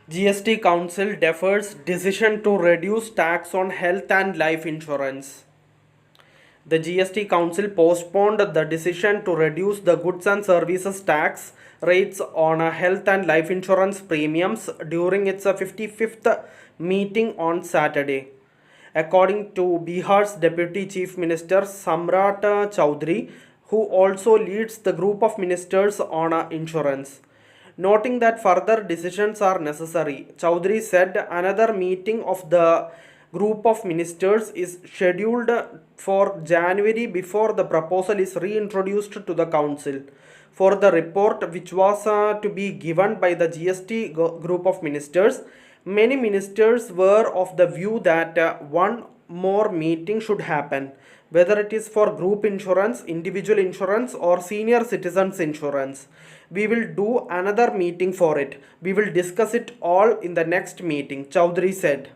GST Council defers decision to reduce tax on health and life insurance. The GST Council postponed the decision to reduce the goods and services tax rates on health and life insurance premiums during its 55th meeting on Saturday. According to Bihar's Deputy Chief Minister Samrat Chaudhary, who also leads the group of ministers on insurance. Noting that further decisions are necessary, Chaudhary said another meeting of the group of ministers is scheduled for January before the proposal is reintroduced to the council. For the report, which was to be given by the GST group of ministers, many ministers were of the view that one more meeting should happen, whether it is for group insurance, individual insurance, or senior citizens insurance. We will do another meeting for it. We will discuss it all in the next meeting, Chaudhary said.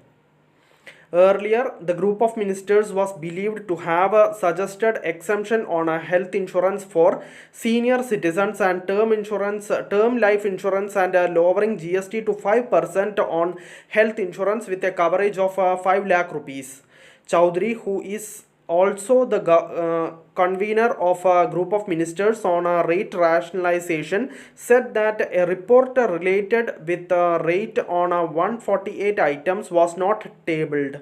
Earlier, the group of ministers was believed to have a suggested exemption on a health insurance for senior citizens and term life insurance, and lowering GST to 5% on health insurance with a coverage of 5 lakh rupees. Chaudhary, who is also the convener of a group of ministers on a rate rationalization, said that a report related with a rate on 148 items was not tabled.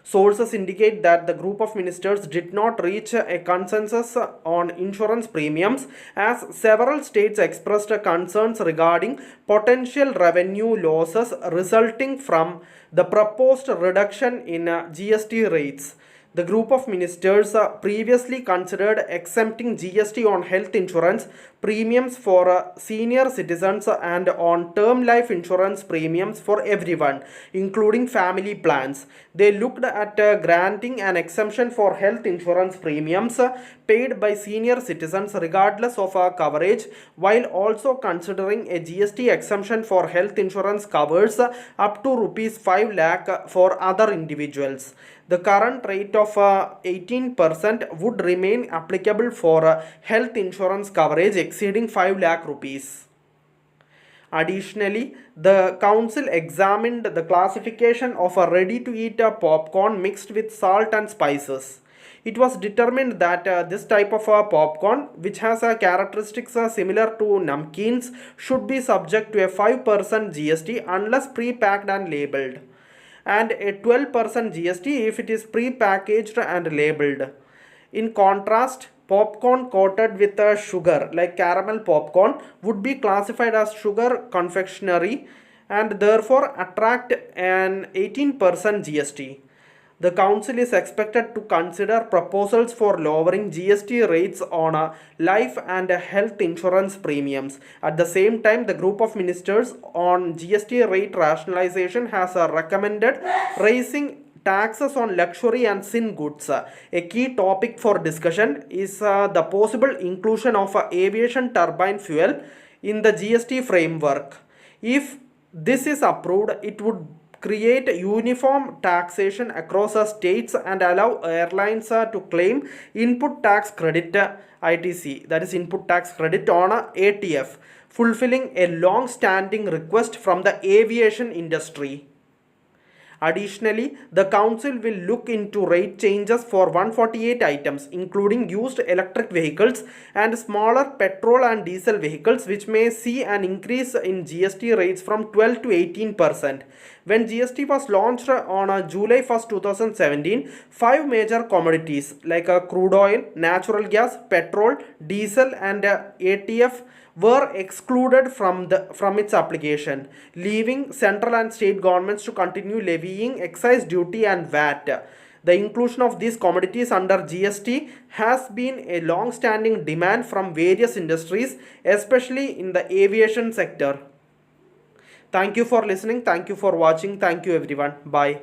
Sources indicate that the group of ministers did not reach a consensus on insurance premiums, as several states expressed concerns regarding potential revenue losses resulting from the proposed reduction in GST rates. The group of ministers previously considered exempting GST on health insurance premiums for senior citizens and on term life insurance premiums for everyone, including family plans. They looked at granting an exemption for health insurance premiums paid by senior citizens regardless of coverage, while also considering a GST exemption for health insurance covers up to rupees 5 lakh for other individuals. The current rate of 18% would remain applicable for health insurance coverage exceeding 5 lakh rupees. Additionally, the council examined the classification of a ready-to-eat popcorn mixed with salt and spices. It was determined that this type of popcorn, which has characteristics similar to namkeens, should be subject to a 5% GST unless pre-packed and labeled, and a 12% GST if it is pre-packaged and labeled. In contrast, popcorn coated with sugar, like caramel popcorn, would be classified as sugar confectionery and therefore attract an 18% GST. The council is expected to consider proposals for lowering GST rates on life and health insurance premiums. At the same time, the group of ministers on GST rate rationalization has recommended raising taxes on luxury and sin goods. A key topic for discussion is the possible inclusion of aviation turbine fuel in the GST framework. If this is approved, it would create uniform taxation across the states and allow airlines to claim input tax credit ITC, that is input tax credit on ATF, fulfilling a long-standing request from the aviation industry. Additionally, the council will look into rate changes for 148 items, including used electric vehicles and smaller petrol and diesel vehicles, which may see an increase in GST rates from 12 to 18%. When GST was launched on July 1st, 2017, 5 major commodities like crude oil, natural gas, petrol, diesel, and ATF were excluded from its application, leaving central and state governments to continue levying excise duty and VAT. The inclusion of these commodities under GST has been a long-standing demand from various industries, especially in the aviation sector. Thank you for listening. Thank you for watching. Thank you everyone. Bye.